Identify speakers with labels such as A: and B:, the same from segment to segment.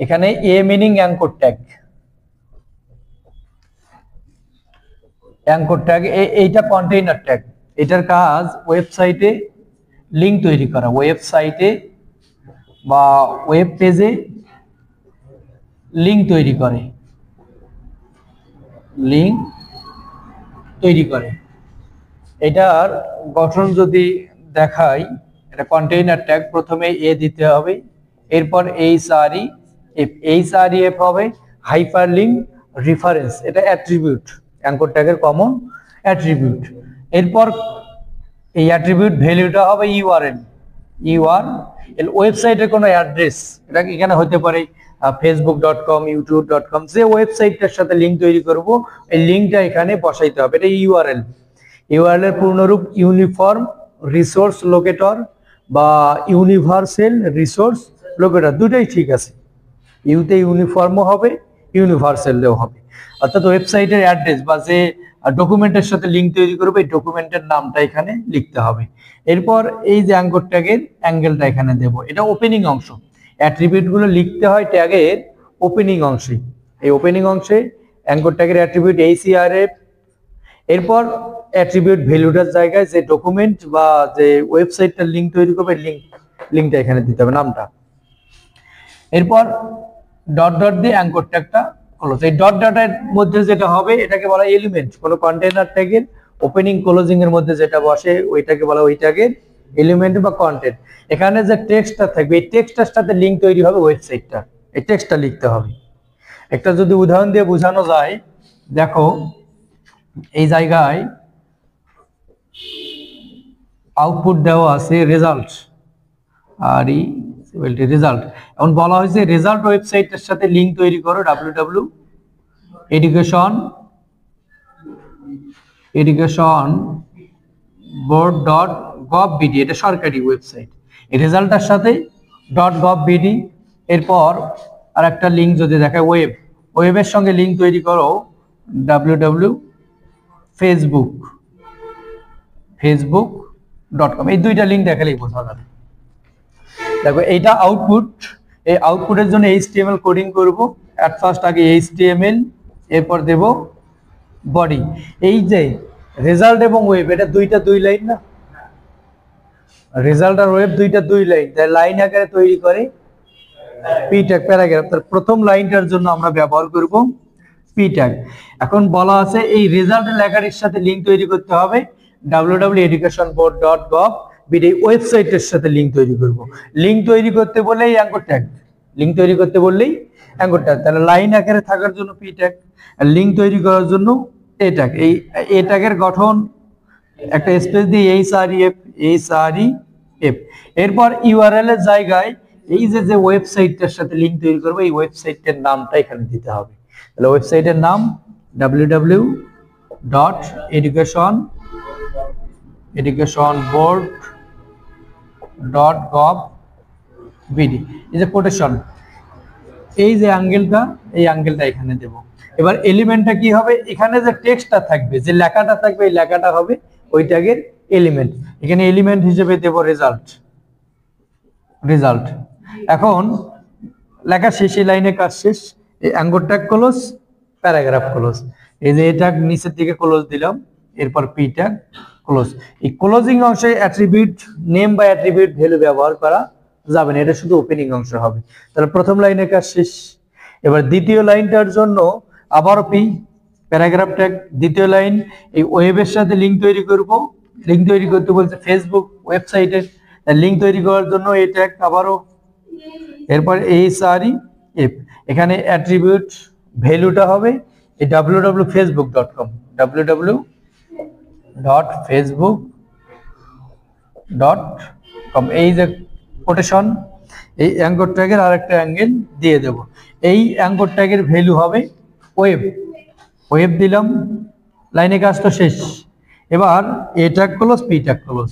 A: এখানে a meaning anchor tag, anchor tag এইটা container tag. এটার কাজ ওয়েবসাইটে লিঙ্ক তৈরি করা, ওয়েবসাইটে বা ওয়েব পেজে লিঙ্ক তৈরি করে, লিঙ্ক তৈরি করে। এটার গঠন যদি দেখাই, এটা কন্টেইনার ট্যাগ, প্রথমে এ দিতে হবে, এরপর এইচআরইএফ হবে হাইপারলিঙ্ক রেফারেন্স, এটা অ্যাট্রিবিউট, অ্যাঙ্কর ট্যাগের কমন অ্যাট্রিবিউট। এরপর এই অ্যাট্রিবিউট ভ্যালুটা হবে ইউআরএল, ওয়েবসাইটের কোনো অ্যাড্রেস, এটা এখানে হতে পারে facebook.com, youtube.com, যে ওয়েবসাইটটার সাথে লিঙ্ক তৈরি করব এই লিঙ্কটা এখানে বসাইতে হবে, এটা ইউআরএল। ইউআরএল এর পূর্ণরূপ ইউনিফর্ম রিসোর্স লোকেটর বা ইউনিভার্সাল রিসোর্স লোকেটর, দুটাই ঠিক আছে। ইউতে ইউনিফর্মও হবে, ইউনিভার্সালও হবে, অর্থাৎ ওয়েবসাইটের অ্যাড্রেস বা যে ডকুমেন্টের সাথে লিঙ্ক তৈরি করবে এই ডকুমেন্টের নামটা এখানে লিখতে হবে। এরপর এই যে অ্যাঙ্কর ট্যাগের অ্যাঙ্গেলটা এখানে দেব, এটা ওপেনিং অংশ। অ্যাট্রিবিউটগুলো লিখতে হয় ট্যাগের ওপেনিং অংশে, এই ওপেনিং অংশে অ্যাঙ্কর ট্যাগের অ্যাট্রিবিউট এইচআরইএফ। এরপর অ্যাট্রিবিউট ভ্যালুটার জায়গায় যে ডকুমেন্ট বা যে ওয়েবসাইটটার লিঙ্ক তৈরি করবে লিঙ্কটা এখানে দিতে হবে, নামটা। এরপর ডট ডট দিয়ে অ্যাঙ্কর ট্যাগটা ক্লোজ। এই ডট ডটের মধ্যে যেটা হবে এটাকে বলা হয় এলিমেন্ট। কোনো কন্টেইনার ট্যাগের ওপেনিং ক্লোজিং এর মধ্যে যেটা বসে ওইটাকে বলা ওই ট্যাগের এলিমেন্ট বা কন্টেন্ট। এখানে যে টেক্সটটা থাকবে এই টেক্সটটার সাথে লিঙ্ক তৈরি হবে ওয়েবসাইটটা, এই টেক্সটটা লিখতে হবে। একটা যদি উদাহরণ দিয়ে বোঝানো যায়, দেখো এই জায়গায় আউটপুট দেওয়া আছে রেজাল্ট, আর রেজাল্ট। এখন বলা হয়েছে রেজাল্ট ওয়েবসাইটের সাথে লিঙ্ক তৈরি করো www.educationboard.gov.bd, এটা সরকারি ওয়েবসাইট। এই রেজাল্টের সাথে .gov.bd, এরপর আর একটা লিঙ্ক যদি দেখায় ওয়েবের সঙ্গে লিঙ্ক তৈরি করো www.facebook.com, এই দুইটা লিঙ্ক দেখালেই বোঝা যাবে। দেখো এইটা আউটপুট, এই আউটপুটের জন্য HTML কোডিং করব। এট ফার্স্ট আগে HTML, এরপর দেব বডি। এই যে রেজাল্ট এবং ওয়েব, এটা দুই লাইন না, রেজাল্ট আর ওয়েব দুই লাইন, তাই লাইন আকারে তৈরি করে পি ট্যাগ, প্যারাগ্রাফ। তার প্রথম লাইনটার জন্য আমরা ব্যবহার করব পি ট্যাগ। এখন বলা আছে এই রেজাল্টের লেখাটির সাথে লিঙ্ক তৈরি করতে হবে www.educationboard.gov.bd, ওয়েবসাইটের সাথে লিঙ্ক তৈরি করব। লিঙ্ক তৈরি করতে বললেই অ্যাঙ্কর ট্যাগ, লিঙ্ক তৈরি করতে বললেই অ্যাঙ্কর ট্যাগ। তাহলে লাইন আকারে থাকার জন্য পি ট্যাগ, আর লিঙ্ক তৈরি করার জন্য এ ট্যাগ। এই এ ট্যাগের গঠন একটা স্পেস দিয়ে এইচআরইএফ। এরপর ইউআরএল এর জায়গায় এই যে ওয়েবসাইটটার সাথে লিঙ্ক তৈরি করবে এই ওয়েবসাইটের নামটা এখানে দিতে হবে। তাহলে ওয়েবসাইটের নাম www.educationboard.gov.bd, এই যে কোটেশন, এই যে অ্যাঙ্গেলটা, এই অ্যাঙ্গেলটা এখানে দেব। এবার এলিমেন্টটা কি হবে, এখানে যে টেক্সটটা থাকবে, যে লেখাটা থাকবে, এই লেখাটা হবে ওই ট্যাগের এলিমেন্ট। এখানে এলিমেন্ট হিসেবে দেব রেজাল্ট। এখন লেখা শেষ, এই লাইনে কাজ শেষ, এই anchor tag close, paragraph close. এই যে এটা নিচের দিকে ক্লোজ দিলাম, এরপর পি ট্যাগ ক্লোজ। এই ক্লোজিং অংশে অ্যাট্রিবিউট নেম বা অ্যাট্রিবিউট ভ্যালু ব্যবহার করা যাবে না, এটা শুধু ওপেনিং অংশ হবে। তাহলে প্রথম লাইনের কাজ শেষ। এবার দ্বিতীয় লাইনটার জন্য আবারও পি, প্যারাগ্রাফ ট্যাগ। দ্বিতীয় লাইন, এই ওয়েবের সাথে লিঙ্ক তৈরি করব, লিঙ্ক তৈরি করতে বলছে ফেসবুক ওয়েবসাইটের, লিঙ্ক তৈরি করার জন্য এই ট্যাগ আবারও। এরপর এইচআরইএফ, এখানে অ্যাট্রিবিউট ভ্যালুটা হবে এই www.facebook.com, www.facebook.com, এই যে কোটেশন, এই অ্যাঙ্কর ট্যাগের আরেকটা অ্যাঙ্গেল দিয়ে দেব। এই অ্যাঙ্কর ট্যাগের ভ্যালু হবে ওয়েব দিলাম, লাইনে কাজ তো শেষ। এবার A tag close, P tag close,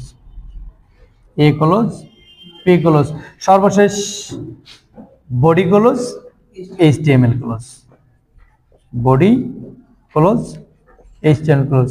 A: A close, P close, সর্বশেষ body close, HTML close, body close, HTML close.